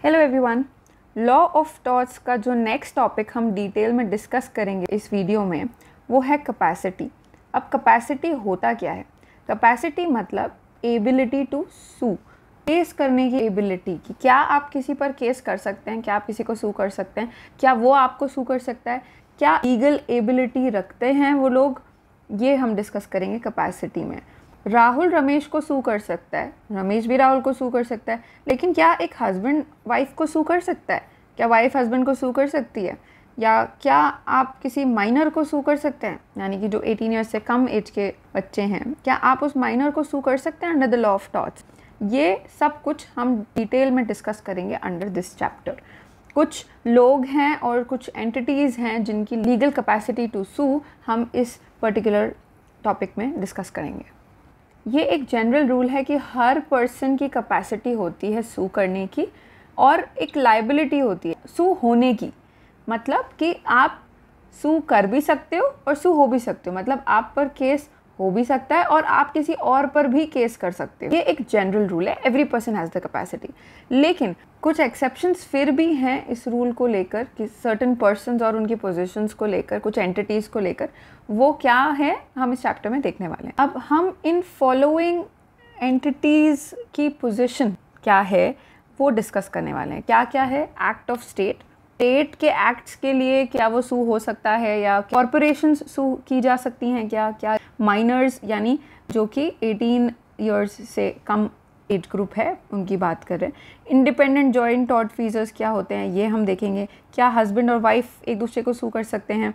Hello everyone. Law of torts का जो next topic हम डिटेल में डिस्कस करेंगे इस वीडियो में वो है कैपेसिटी। अब कैपेसिटी होता क्या है? कैपेसिटी मतलब एबिलिटी टू सू, केस करने की एबिलिटी की। क्या आप किसी पर केस कर सकते हैं? क्या आप किसी को सू कर सकते हैं? क्या वो आपको सू कर सकता है? क्या लीगल एबिलिटी रखते हैं वो लोग? ये हम डिस्कस करेंगे कैपेसिटी में। राहुल रमेश को सू कर सकता है, रमेश भी राहुल को सू कर सकता है, लेकिन क्या एक हस्बैंड वाइफ को सू कर सकता है? क्या वाइफ हस्बैंड को सू कर सकती है? या क्या आप किसी माइनर को सू कर सकते हैं, यानी कि जो 18 ईयर्स से कम एज के बच्चे हैं, क्या आप उस माइनर को सू कर सकते हैं under the law of torts? ये सब कुछ हम डिटेल में डिस्कस करेंगे अंडर दिस चैप्टर। कुछ लोग हैं और कुछ एंटिटीज़ हैं जिनकी लीगल कैपेसिटी टू सू हम इस पर्टिकुलर टॉपिक में डिस्कस करेंगे। ये एक जनरल रूल है कि हर पर्सन की कैपेसिटी होती है सू करने की और एक लाइबिलिटी होती है सू होने की। मतलब कि आप सू कर भी सकते हो और सू हो भी सकते हो, मतलब आप पर केस हो भी सकता है और आप किसी और पर भी केस कर सकते हो। ये एक जनरल रूल है, every person has the capacity. लेकिन कुछ एक्सेप्शंस फिर भी हैं इस रूल को लेकर कि सर्टेन पर्सन्स और उनकी पोजीशंस को लेकर, कुछ एंटिटीज़ को लेकर। वो क्या है हम इस चैप्टर में देखने वाले हैं। अब हम इन फॉलोइंग एंटिटीज़ की पोजीशन क्या है वो डिस्कस करने वाले हैं। क्या क्या है? एक्ट ऑफ स्टेट, स्टेट के एक्ट्स के लिए क्या वो सू हो सकता है, या कॉरपोरेशंस सू की जा सकती हैं क्या? क्या माइनर्स यानी जो कि 18 इयर्स से कम एज ग्रुप है उनकी बात कर रहे हैं। इंडिपेंडेंट जॉइंट टॉर्ट फीजर्स क्या होते हैं ये हम देखेंगे। क्या हस्बैंड और वाइफ एक दूसरे को सू कर सकते हैं?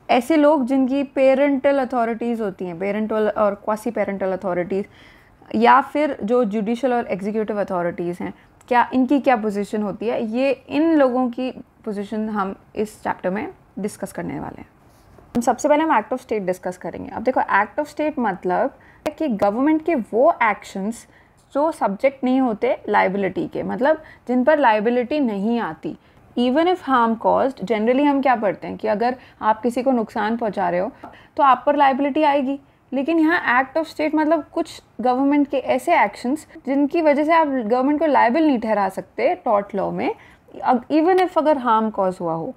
ऐसे लोग जिनकी पेरेंटल अथॉरिटीज़ होती हैं, पेरेंटल और क्वासी पेरेंटल अथॉरिटीज़, या फिर जो जुडिशल और एग्जीक्यूटिव अथॉरिटीज़ हैं, क्या इनकी क्या पोजीशन होती है? ये इन लोगों की पोजीशन हम इस चैप्टर में डिस्कस करने वाले हैं। हम सबसे पहले हम एक्ट ऑफ स्टेट डिस्कस करेंगे। अब देखो, एक्ट ऑफ स्टेट मतलब कि गवर्नमेंट के वो एक्शंस जो सब्जेक्ट नहीं होते लाइबिलिटी के, मतलब जिन पर लाइबिलिटी नहीं आती। Even if harm caused, generally हम क्या पढ़ते हैं कि अगर आप किसी को नुकसान पहुंचा रहे हो तो आप पर लाइबिलिटी आएगी। लेकिन यहाँ एक्ट ऑफ स्टेट मतलब कुछ गवर्नमेंट के ऐसे एक्शंस जिनकी वजह से आप गवर्नमेंट को लायबल नहीं ठहरा सकते टॉर्ट लॉ में, इवन इफ अगर हार्म कॉज हुआ हो।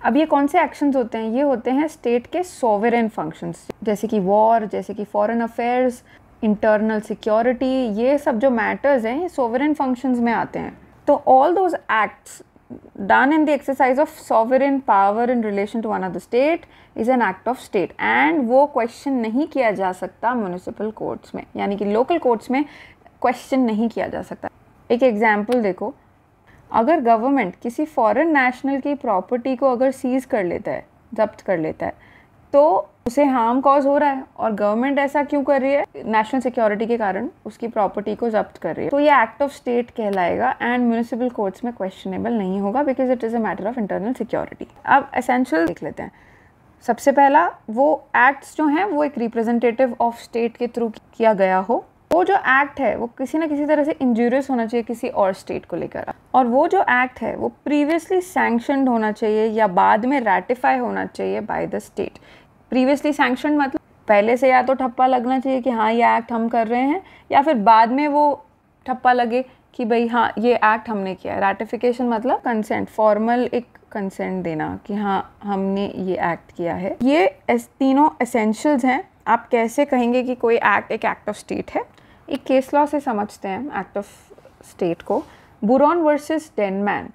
अब ये कौन से एक्शंस होते हैं? ये होते हैं स्टेट के सॉवरेन फंक्शंस, जैसे कि वॉर, जैसे कि फॉरेन अफेयर्स, इंटरनल सिक्योरिटी। ये सब जो मैटर्स हैं ये सॉवरेन फंक्शंस में आते हैं। तो all those acts done in the exercise of sovereign power in relation to one of the state is an act of state, and वो question नहीं किया जा सकता म्यूनिसिपल कोर्ट्स में, यानी कि लोकल कोर्ट्स में क्वेश्चन नहीं किया जा सकता। एक एग्जाम्पल देखो, अगर गवर्नमेंट किसी फॉरेन नेशनल की प्रॉपर्टी को अगर सीज कर लेता है, जब्त कर लेता है, तो उसे हार्म कॉज हो रहा है और गवर्नमेंट ऐसा क्यों कर रही है? नेशनल सिक्योरिटी के कारण उसकी प्रॉपर्टी को जब्त कर रही है, तो ये एक्ट ऑफ स्टेट कहलाएगा एंड म्यूनिसिपल कोर्ट्स में क्वेश्चनेबल नहीं होगा because it is a matter of internal security. अब एसेंशियल देख लेते हैं। सबसे पहला, वो एक्ट्स जो हैं वो एक रिप्रेजेंटेटिव ऑफ स्टेट के थ्रू किया गया हो। वो जो एक्ट है वो किसी ना किसी तरह से इंजूरियस होना चाहिए किसी और स्टेट को लेकर, और वो जो एक्ट है वो प्रीवियसली सैंक्शनड होना चाहिए या बाद में रैटिफाई होना चाहिए by the state. Previously sanctioned मतलब पहले से या तो ठप्पा लगना चाहिए कि हाँ ये एक्ट हम कर रहे हैं, या फिर बाद में वो ठप्पा लगे कि भाई हाँ ये एक्ट हमने किया है। रैटिफिकेशन मतलब कंसेंट, फॉर्मल एक कंसेंट देना कि हाँ हमने ये एक्ट किया है। ये तीनों एसेंशियल्स हैं। आप कैसे कहेंगे कि कोई एक्ट एक एक्ट ऑफ स्टेट है? एक केस लॉ से समझते हैं एक्ट ऑफ स्टेट को। बुरॉन वर्सेस डेनमैन।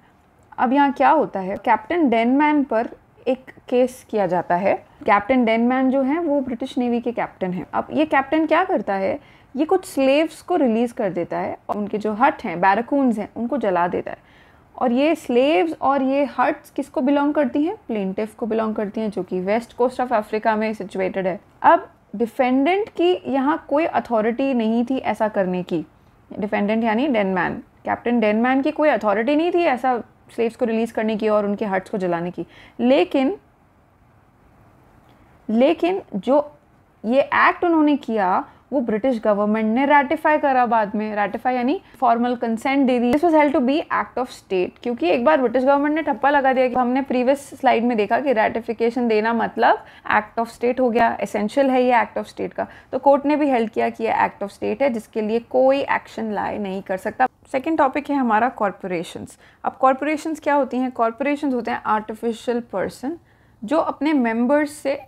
अब यहाँ क्या होता है, कैप्टन डेनमैन पर एक केस किया जाता है। कैप्टन डेनमैन जो है वो ब्रिटिश नेवी के कैप्टन हैं। अब ये कैप्टन क्या करता है, ये कुछ स्लेव्स को रिलीज़ कर देता है और उनके जो हट हैं, बैरकून्स हैं, उनको जला देता है। और ये स्लेव्स और ये हट्स किसको बिलोंग करती हैं? प्लेंटिफ को बिलोंग करती हैं, जो कि वेस्ट कोस्ट ऑफ अफ्रीका में सिचुएटेड है। अब डिफेंडेंट की यहाँ कोई अथॉरिटी नहीं थी ऐसा करने की। डिफेंडेंट यानी डेनमैन, कैप्टन डेनमैन की कोई अथॉरिटी नहीं थी ऐसा स्लेव्स को रिलीज़ करने की और उनके हट्स को जलाने की। लेकिन जो ये एक्ट उन्होंने किया वो ब्रिटिश गवर्नमेंट ने रैटिफाई करा बाद में। रैटिफाई यानी फॉर्मल कंसेंट दे दी। This was held to be act of state, क्योंकि एक बार ब्रिटिश गवर्नमेंट ने ठप्पा लगा दिया कि हमने प्रीवियस स्लाइड में देखा कि रैटिफिकेशन देना मतलब एक्ट ऑफ स्टेट हो गया, एसेंशियल है ये एक्ट ऑफ स्टेट का। तो कोर्ट ने भी हेल्ड किया कि ये एक्ट ऑफ स्टेट है जिसके लिए कोई एक्शन लाई नहीं कर सकता। सेकेंड टॉपिक है हमारा कॉरपोरेशंस। अब कॉरपोरेशंस क्या होती हैं? कॉरपोरेशंस होते हैं आर्टिफिशियल पर्सन जो अपने मेंबर्स से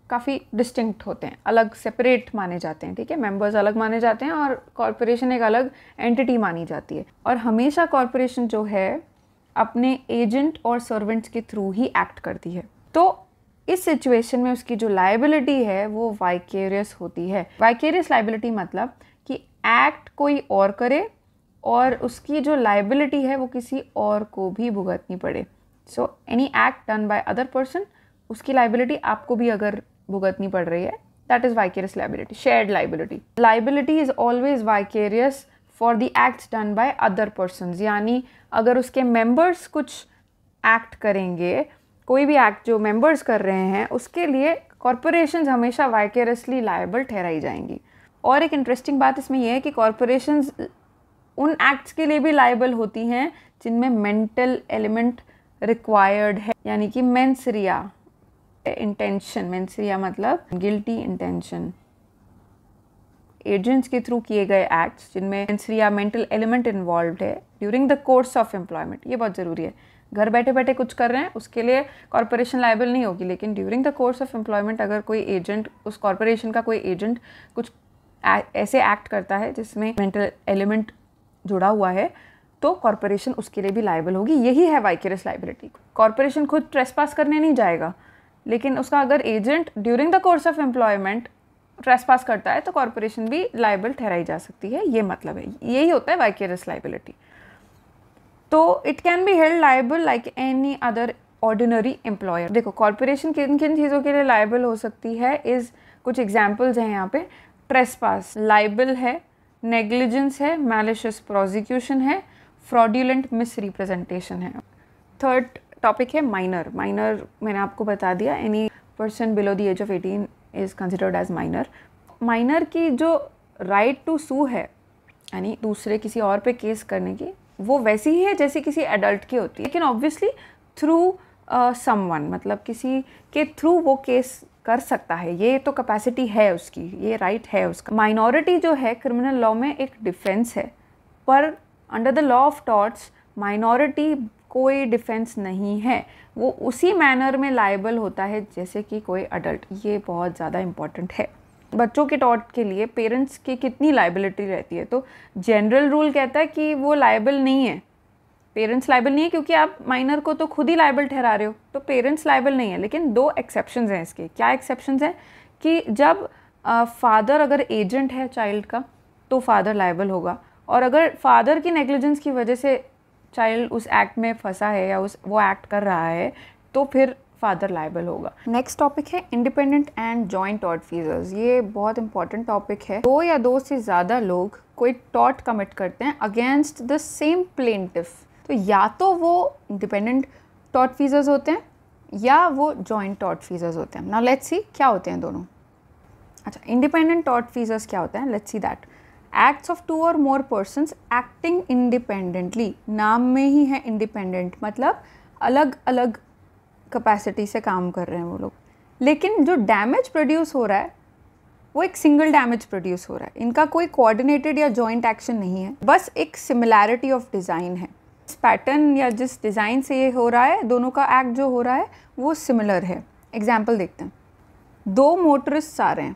काफ़ी डिस्टिंक्ट होते हैं, अलग सेपरेट माने जाते हैं, ठीक है। मेंबर्स अलग माने जाते हैं और कॉरपोरेशन एक अलग एंटिटी मानी जाती है। और हमेशा कॉरपोरेशन जो है अपने एजेंट और सर्वेंट्स के थ्रू ही एक्ट करती है। तो इस सिचुएशन में उसकी जो लायबिलिटी है वो वाइकेरियस होती है। वाइकेरियस लायबिलिटी मतलब कि एक्ट कोई और करे और उसकी जो लायबिलिटी है वो किसी और को भी भुगतनी पड़े। So any act done by other person, उसकी लायबिलिटी आपको भी अगर भुगतनी पड़ रही है, that is vicarious liability, shared liability. Liability is always vicarious for the acts done by other persons, यानी अगर उसके मेंबर्स कुछ एक्ट करेंगे, कोई भी एक्ट जो मेंबर्स कर रहे हैं, उसके लिए कॉरपोरेशंस हमेशा वाइकेरियसली लायबल ठहराई जाएंगी। और एक इंटरेस्टिंग बात इसमें यह है कि कॉरपोरेशंस उन एक्ट्स के लिए भी लायबल होती हैं जिनमें मेंटल एलिमेंट रिक्वायर्ड है, यानी कि mens rea intention, mens rea मतलब गिल्टी इंटेंशन, एजेंट्स के थ्रू किए गए एक्ट्स जिनमें mens rea mental element involve है during the course of employment. ये बहुत ज़रूरी है। घर बैठे बैठे कुछ कर रहे हैं उसके लिए कॉरपोरेशन लायबल नहीं होगी, लेकिन during the course of employment अगर कोई एजेंट, उस कॉरपोरेशन का कोई एजेंट कुछ ऐसे एक्ट करता है जिसमें मेंटल एलिमेंट जुड़ा हुआ है, तो कॉरपोरेशन उसके लिए भी लायबल होगी। यही है वाइकेरियस लायबिलिटी। कॉरपोरेशन खुद ट्रेसपास करने नहीं जाएगा, लेकिन उसका अगर agent during the course of employment trespass करता है तो कॉरपोरेशन भी लायबल ठहराई जा सकती है। ये मतलब है, यही होता है वाइकेरियस लायबिलिटी। तो it can be held liable like any other ordinary employer. देखो कॉरपोरेशन किन किन चीज़ों के लिए लायबल हो सकती है, इज कुछ एग्जाम्पल्स हैं यहाँ पे। ट्रेसपास लायबल है, नेग्लिजेंस है, मैलिशियस प्रोसिक्यूशन है, फ्रॉड्यूलेंट मिसरिप्रेजेंटेशन है। थर्ड टॉपिक है माइनर। माइनर मैंने आपको बता दिया, any person below the age of 18 is considered as minor. Minor की जो राइट टू सू है, यानी दूसरे किसी और पे केस करने की, वो वैसी ही है जैसे किसी एडल्ट की होती है, लेकिन ऑब्वियसली थ्रू समवन, मतलब किसी के थ्रू वो केस कर सकता है। ये तो कैपेसिटी है उसकी, ये राइट है उसका। माइनॉरिटी जो है क्रिमिनल लॉ में एक डिफेंस है, पर under the law of torts minority कोई डिफेंस नहीं है, वो उसी मैनर में लायबल होता है जैसे कि कोई अडल्ट। ये बहुत ज़्यादा इम्पॉर्टेंट है। बच्चों के टॉर्ट के लिए पेरेंट्स की कितनी लायबिलिटी रहती है, तो जनरल रूल कहता है कि वो लायबल नहीं है, पेरेंट्स लायबल नहीं है, क्योंकि आप माइनर को तो खुद ही लायबल ठहरा रहे हो, तो पेरेंट्स लायबल नहीं है। लेकिन दो एक्सेप्शंस हैं इसके। क्या एक्सेप्शंस हैं? कि जब फादर अगर एजेंट है चाइल्ड का तो फादर लायबल होगा, और अगर फादर की नेग्लिजेंस की वजह से चाइल्ड उस एक्ट में फंसा है या वो एक्ट कर रहा है तो फिर फादर लायबल होगा। नेक्स्ट टॉपिक है इंडिपेंडेंट एंड जॉइंट टॉर्टफीजर्स। ये बहुत इंपॉर्टेंट टॉपिक है। दो या दो से ज़्यादा लोग कोई टॉर्ट कमिट करते हैं अगेंस्ट द सेम प्लेंटिफ, तो या तो वो इंडिपेंडेंट टॉर्टफीजर्स होते हैं या वो जॉइंट टॉर्टफीजर्स होते हैं। नाउ लेट्स सी क्या होते हैं दोनों। अच्छा, इंडिपेंडेंट टॉर्टफीजर्स क्या होते हैं, let's see that. Acts of two और मोर पर्सन्स एक्टिंग इंडिपेंडेंटली। नाम में ही है इंडिपेंडेंट, मतलब अलग अलग कैपेसिटी से काम कर रहे हैं वो लोग, लेकिन जो डैमेज प्रोड्यूस हो रहा है वो एक सिंगल डैमेज प्रोड्यूस हो रहा है। इनका कोई कोऑर्डिनेटेड या जॉइंट एक्शन नहीं है, बस एक सिमिलैरिटी ऑफ डिज़ाइन है। जिस पैटर्न या जिस डिज़ाइन से ये हो रहा है, दोनों का एक्ट जो हो रहा है वो सिमिलर है। एग्जाम्पल देखते हैं। दो मोटरिस्ट आ रहे हैं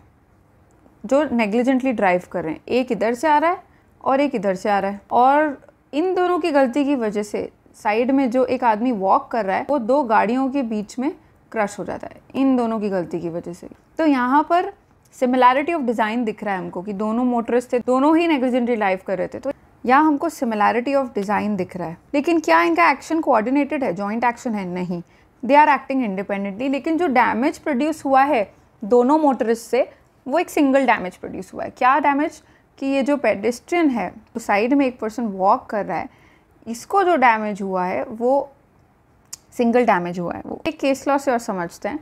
जो नेग्लिजेंटली ड्राइव कर रहे हैं, एक इधर से आ रहा है और एक इधर से आ रहा है, और इन दोनों की गलती की वजह से साइड में जो एक आदमी वॉक कर रहा है वो दो गाड़ियों के बीच में क्रश हो जाता है, इन दोनों की गलती की वजह से। तो यहाँ पर सिमिलैरिटी ऑफ डिज़ाइन दिख रहा है हमको कि दोनों मोटरिस्ट थे, दोनों ही नेग्लिजेंटली ड्राइव कर रहे थे, तो यहाँ हमको सिमिलैरिटी ऑफ डिज़ाइन दिख रहा है। लेकिन क्या इनका एक्शन कोऑर्डिनेटेड है, जॉइंट एक्शन है? नहीं, दे आर एक्टिंग इंडिपेंडेंटली। लेकिन जो डैमेज प्रोड्यूस हुआ है दोनों मोटरिस्ट से वो एक सिंगल डैमेज प्रोड्यूस हुआ है। क्या डैमेज? कि ये जो पेडेस्ट्रियन है तो साइड में एक पर्सन वॉक कर रहा है, इसको जो डैमेज हुआ है वो सिंगल डैमेज हुआ है। वो एक केस लॉ से और समझते हैं।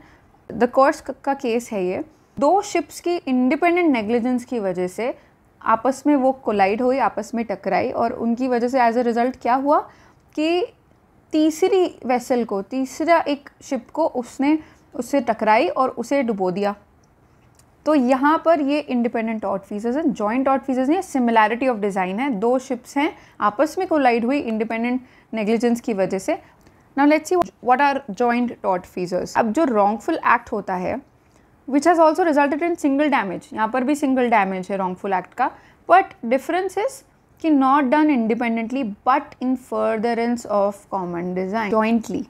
द कोर्स का केस है ये। दो शिप्स की इंडिपेंडेंट नेग्लिजेंस की वजह से आपस में वो कोलाइड हुई, आपस में टकराई, और उनकी वजह से एज अ रिज़ल्ट क्या हुआ कि तीसरी वेसल को, तीसरा एक शिप को उसने उससे टकराई और उसे डुबो दिया। तो यहाँ पर ये इंडिपेंडेंट टॉर्ट फीजर्स हैं, जॉइंट टॉर्ट फीजर्स नहीं है। सिमिलैरिटी ऑफ डिज़ाइन है, दो शिप्स हैं आपस में कोलाइड हुई इंडिपेंडेंट नेग्लिजेंस की वजह से। Now let's see what are joint tort feasors. अब जो रॉन्गफुल एक्ट होता है which has also resulted in single damage, यहाँ पर भी सिंगल डैमेज है रॉन्गफुल एक्ट का, बट डिफरेंस इज कि not done independently but in furtherance of common design. Jointly,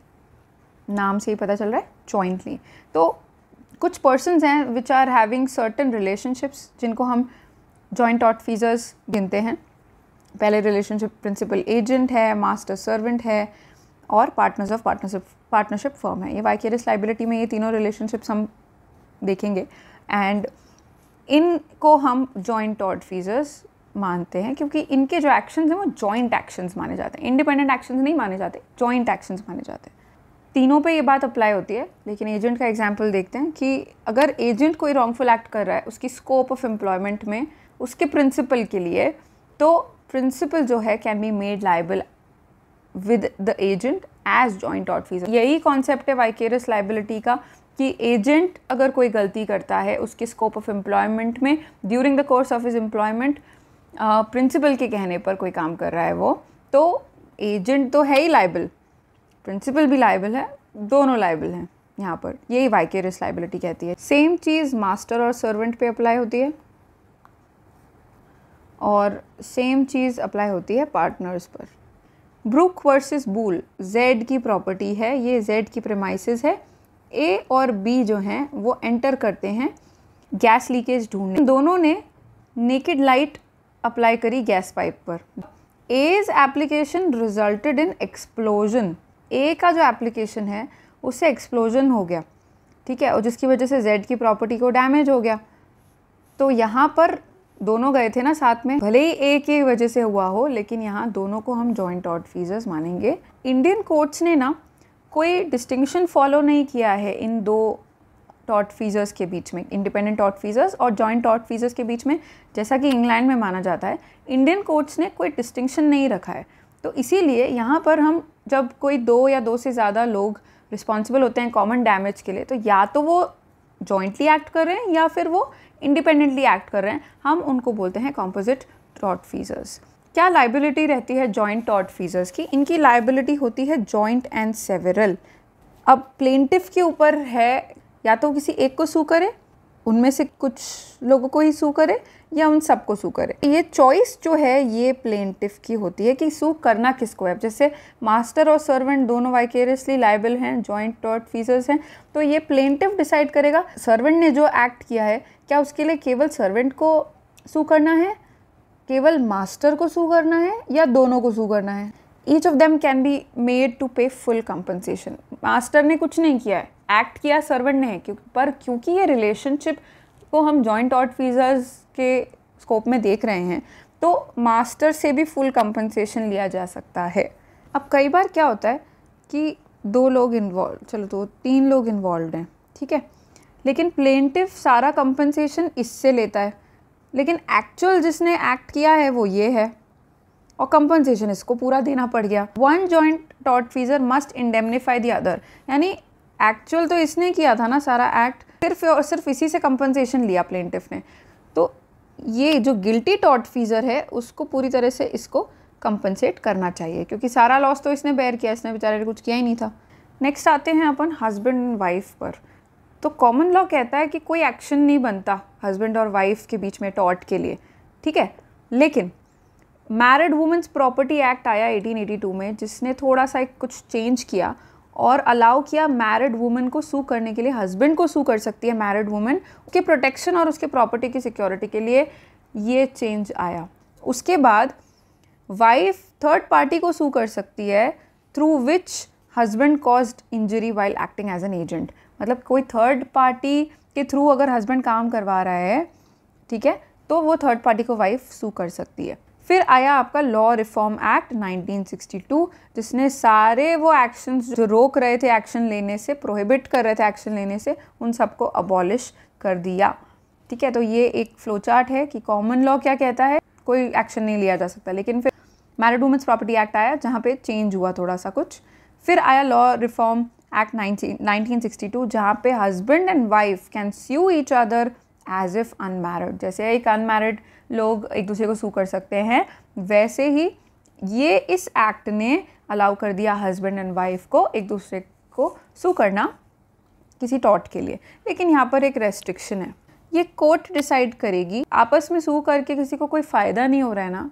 नाम से ही पता चल रहा है जॉइंटली। तो कुछ पर्सन्स हैं which are having certain relationships जिनको हम जॉइंट टॉर्ट फीजर्स गिनते हैं। पहले रिलेशनशिप प्रिंसिपल एजेंट है, मास्टर सर्वेंट है और पार्टनर्स ऑफ पार्टनरशिप फर्म है। ये वाइकेरियस लाइबिलिटी में ये तीनों रिलेशनशिप्स हम देखेंगे एंड इनको हम जॉइंट टॉर्ट फीजर्स मानते हैं क्योंकि इनके जो एक्शंस हैं वो जॉइंट एक्शंस माने जाते हैं, इंडिपेंडेंट एक्शंस नहीं माने जाते, जॉइंट एक्शंस माने जाते हैं। तीनों पे ये बात अप्लाई होती है, लेकिन एजेंट का एग्जांपल देखते हैं कि अगर एजेंट कोई रॉन्गफुल एक्ट कर रहा है उसकी स्कोप ऑफ एम्प्लॉयमेंट में उसके प्रिंसिपल के लिए, तो प्रिंसिपल जो है can be made liable with the agent as joint tort feasor. यही कॉन्सेप्ट है वाइकेरियस लाइबिलिटी का कि एजेंट अगर कोई गलती करता है उसके स्कोप ऑफ एम्प्लॉयमेंट में during the course of his employment, principal के कहने पर कोई काम कर रहा है वो, तो एजेंट तो है ही लाइबल, प्रिंसिपल भी लाइबल है, दोनों लाइबल हैं यहाँ पर। यही वाइकेरियस लाइबिलिटी कहती है। सेम चीज़ मास्टर और सर्वेंट पे अप्लाई होती है और सेम चीज़ अप्लाई होती है पार्टनर्स पर। ब्रुक वर्सेस बूल जेड की प्रॉपर्टी है, ये जेड की प्रेमाइसेस है। ए और बी जो हैं वो एंटर करते हैं गैस लीकेज ढूंढने। दोनों ने नेकेड लाइट अप्लाई करी गैस पाइप पर। As application resulted in explosion. A का जो एप्लीकेशन है उससे एक्सप्लोजन हो गया, ठीक है, और जिसकी वजह से जेड की प्रॉपर्टी को डैमेज हो गया। तो यहाँ पर दोनों गए थे ना साथ में, भले ही ए की वजह से हुआ हो, लेकिन यहाँ दोनों को हम जॉइंट टॉर्ट फीजर्स मानेंगे। इंडियन कोर्ट्स ने ना कोई डिस्टिंक्शन फॉलो नहीं किया है इन दो टॉर्ट फीजर्स के बीच में, इंडिपेंडेंट टॉर्ट फीजर्स और जॉइंट टॉर्ट फीजर्स के बीच में, जैसा कि इंग्लैंड में माना जाता है। इंडियन कोर्ट्स ने कोई डिस्टिंक्शन नहीं रखा है। तो इसीलिए यहाँ पर हम जब कोई दो या दो से ज़्यादा लोग रिस्पॉन्सिबल होते हैं कॉमन डैमेज के लिए, तो या तो वो जॉइंटली एक्ट कर रहे हैं या फिर वो इंडिपेंडेंटली एक्ट कर रहे हैं, हम उनको बोलते हैं कॉम्पोजिट टॉर्ट फीजर्स। क्या लाइबिलिटी रहती है जॉइंट टॉर्ट फीजर्स की? इनकी लाइबिलिटी होती है जॉइंट एंड सेवरल। अब प्लेंटिफ के ऊपर है या तो किसी एक को सू करे, उनमें से कुछ लोगों को ही सू करे, या उन सबको सू करे। ये चॉइस जो है ये प्लेंटिफ की होती है कि सू करना किसको है। जैसे मास्टर और सर्वेंट दोनों वाइकेरियसली लाइबल हैं, जॉइंट टॉर्ट फीजर्स हैं, तो ये प्लेंटिफ डिसाइड करेगा सर्वेंट ने जो एक्ट किया है क्या उसके लिए केवल सर्वेंट को सू करना है, केवल मास्टर को सू करना है, या दोनों को सू करना है। Each of them can be made to pay full compensation. Master ने कुछ नहीं किया है, एक्ट किया सर्वेंट ने, क्योंकि ये रिलेशनशिप को हम जॉइंट टॉर्ट फीजर्स के स्कोप में देख रहे हैं, तो मास्टर से भी फुल कंपनसेशन लिया जा सकता है। अब कई बार क्या होता है कि दो लोग इन्वॉल्व, चलो दो तीन लोग इन्वॉल्व हैं, ठीक है, लेकिन प्लेंटिफ सारा कंपनसेशन इससे लेता है, लेकिन एक्चुअल जिसने एक्ट किया है वो ये है और कंपनसेशन इसको पूरा देना पड़ गया। One joint tort feasor must indemnify the other, यानी एक्चुअल तो इसने किया था ना सारा एक्ट, सिर्फ और सिर्फ इसी से कंपनसेशन लिया प्लेंटिफ ने। तो ये जो गिल्टी टॉर्ट फीजर है उसको पूरी तरह से इसको कंपनसेट करना चाहिए, क्योंकि सारा लॉस तो इसने बेयर किया, इसने बेचारे ने कुछ किया ही नहीं था। नेक्स्ट आते हैं अपन हस्बैंड एंड वाइफ पर। तो कॉमन लॉ कहता है कि कोई एक्शन नहीं बनता हस्बैंड और वाइफ के बीच में टॉर्ट के लिए, ठीक है, लेकिन मैरिड वुमेन्स प्रॉपर्टी एक्ट आया 1882 में, जिसने थोड़ा सा कुछ चेंज किया और अलाउ किया मैरिड वुमेन को सू करने के लिए। हस्बैंड को सू कर सकती है मैरिड वुमेन, उसके प्रोटेक्शन और उसके प्रॉपर्टी की सिक्योरिटी के लिए ये चेंज आया। उसके बाद वाइफ थर्ड पार्टी को सू कर सकती है through which husband caused injury while acting as an agent. मतलब कोई थर्ड पार्टी के थ्रू अगर हस्बैंड काम करवा रहा है, ठीक है, तो वो थर्ड पार्टी को वाइफ सू कर सकती है। फिर आया आपका लॉ रिफॉर्म एक्ट 1962, जिसने सारे वो एक्शंस जो रोक रहे थे एक्शन लेने से, प्रोहिबिट कर रहे थे एक्शन लेने से, उन सबको अबॉलिश कर दिया, ठीक है। तो ये एक फ्लो चार्ट है कि कॉमन लॉ क्या कहता है, कोई एक्शन नहीं लिया जा सकता, लेकिन फिर मैरिड वुमेन्स प्रॉपर्टी एक्ट आया जहाँ पे चेंज हुआ थोड़ा सा कुछ। फिर आया लॉ रिफॉर्म एक्ट 1962, जहाँ पे husband and wife can sue each other as if unmarried. जैसे एक अनमैरिड लोग एक दूसरे को सू कर सकते हैं, वैसे ही ये इस एक्ट ने अलाउ कर दिया हस्बैंड एंड वाइफ को एक दूसरे को सू करना किसी टॉर्ट के लिए। लेकिन यहाँ पर एक रेस्ट्रिक्शन है, ये कोर्ट डिसाइड करेगी। आपस में सू करके किसी को कोई फ़ायदा नहीं हो रहा है ना,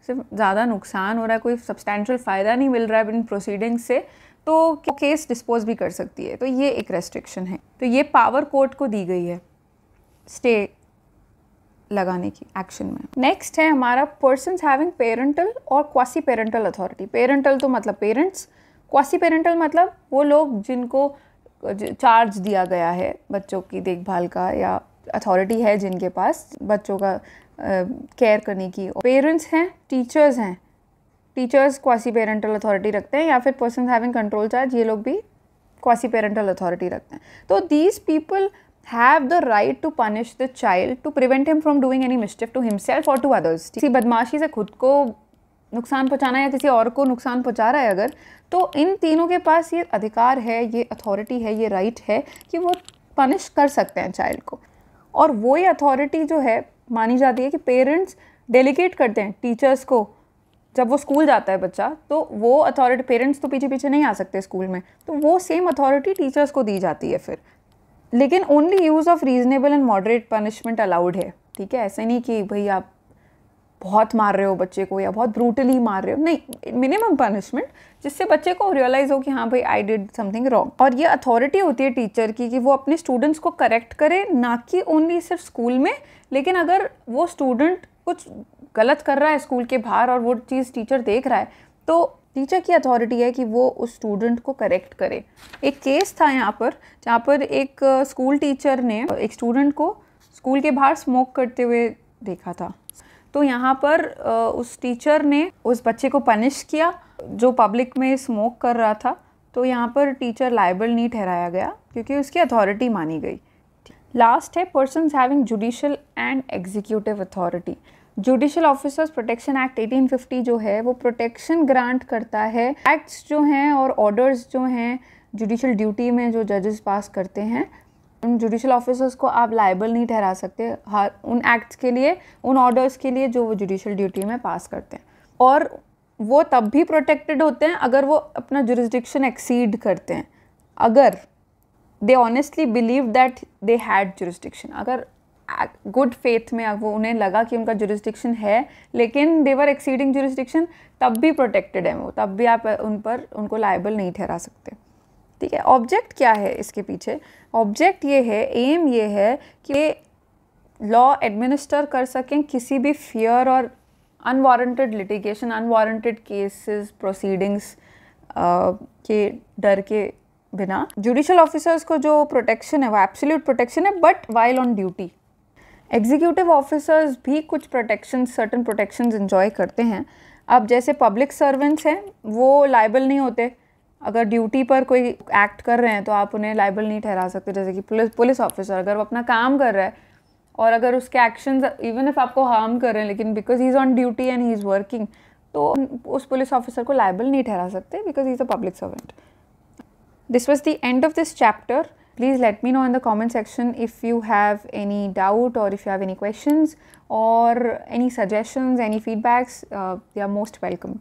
सिर्फ ज़्यादा नुकसान हो रहा है, कोई सब्सटैंशियल फ़ायदा नहीं मिल रहा है इन प्रोसीडिंग्स से, तो केस डिस्पोज भी कर सकती है। तो ये एक रेस्ट्रिक्शन है। तो ये पावर कोर्ट को दी गई है स्टे लगाने की एक्शन में। नेक्स्ट है हमारा पर्सन्स हैविंग पेरेंटल और क्वासी पेरेंटल अथॉरिटी। पेरेंटल तो मतलब पेरेंट्स, क्वासी पेरेंटल मतलब वो लोग जिनको चार्ज दिया गया है बच्चों की देखभाल का, या अथॉरिटी है जिनके पास बच्चों का केयर करने की। पेरेंट्स हैं, टीचर्स हैं, टीचर्स क्वासी पेरेंटल अथॉरिटी रखते हैं, या फिर पर्सन हैविंग कंट्रोल चार्ज, ये लोग भी क्वासी पेरेंटल अथॉरिटी रखते हैं। तो these people have the right to punish the child to prevent him from doing any mischief to himself और टू अदर्स। किसी बदमाशी से खुद को नुकसान पहुंचाना या किसी और को नुकसान पहुंचा रहा है अगर, तो इन तीनों के पास ये अधिकार है, ये अथॉरिटी है, ये राइट है कि वो पनिश कर सकते हैं चाइल्ड को। और वो ये अथॉरिटी जो है मानी जाती है कि पेरेंट्स डेलीगेट करते हैं टीचर्स को। जब वो स्कूल जाता है बच्चा, तो वो अथॉरिटी, पेरेंट्स तो पीछे पीछे नहीं आ सकते स्कूल में, तो वो सेम अथॉरिटी टीचर्स को दी जाती है फिर। लेकिन only use of reasonable and moderate punishment allowed है, ठीक है। ऐसे नहीं कि भाई आप बहुत मार रहे हो बच्चे को या बहुत ब्रूटली मार रहे हो, नहीं, मिनिमम पनिशमेंट जिससे बच्चे को रियलाइज़ हो कि हाँ भाई आई डिड समथिंग रॉन्ग। और ये अथॉरिटी होती है टीचर की कि वो अपने स्टूडेंट्स को करेक्ट करे, ना कि ओनली सिर्फ स्कूल में। लेकिन अगर वो स्टूडेंट कुछ गलत कर रहा है स्कूल के बाहर और वो चीज़ टीचर देख रहा है, तो टीचर की अथॉरिटी है कि वो उस स्टूडेंट को करेक्ट करे। एक केस था यहाँ पर जहाँ पर एक स्कूल टीचर ने एक स्टूडेंट को स्कूल के बाहर स्मोक करते हुए देखा था। तो यहाँ पर उस टीचर ने उस बच्चे को पनिश किया जो पब्लिक में स्मोक कर रहा था। तो यहाँ पर टीचर लायबल नहीं ठहराया गया क्योंकि उसकी अथॉरिटी मानी गई। लास्ट है persons having judicial and executive authority. Judicial officers protection act 1850 जो है वो प्रोटेक्शन ग्रांट करता है। एक्ट्स जो हैं और ऑर्डर्स जो हैं जुडिशियल ड्यूटी में जो जजेस पास करते हैं, उन जुडिशियल ऑफिसर्स को आप लायबल नहीं ठहरा सकते हर उन एक्ट्स के लिए, उन ऑर्डर्स के लिए जो वो जुडिशियल ड्यूटी में पास करते हैं। और वो तब भी प्रोटेक्टेड होते हैं अगर वो अपना जुरिस्डिक्शन एक्सीड करते हैं, अगर they honestly believe that they had jurisdiction. अगर गुड फेथ में वो उन्हें लगा कि उनका जुरिस्डिक्शन है लेकिन दे वर एक्सीडिंग जुरिस्डिक्शन, तब भी प्रोटेक्टेड है वो, तब भी आप उनको लायबल नहीं ठहरा सकते, ठीक है। ऑब्जेक्ट क्या है इसके पीछे? ऑब्जेक्ट ये है, एम ये है कि लॉ एडमिनिस्टर कर सकें किसी भी फियर और unwarranted litigation, unwarranted cases, proceedings के डर के बिना। जुडिशियल ऑफिसर्स को जो प्रोटेक्शन है वो एब्सोल्यूट प्रोटेक्शन है, but while on duty. Executive officers भी कुछ प्रोटेक्शन, सर्टन प्रोटेक्शंस एंजॉय करते हैं। अब जैसे पब्लिक सर्वेंट्स हैं वो लायबल नहीं होते, अगर ड्यूटी पर कोई एक्ट कर रहे हैं तो आप उन्हें लायबल नहीं ठहरा सकते। जैसे कि पुलिस ऑफिसर अगर वो अपना काम कर रहा है और अगर उसके एक्शंस इवन इफ आपको हार्म कर रहे हैं, लेकिन because he is on duty and he is working, तो उस पुलिस ऑफिसर को लायबल नहीं ठहरा सकते because he is a public servant. This was the end of this chapter. Please let me know in the comment section if you have any doubt or if you have any questions or any suggestions, any feedbacks. They are most welcome.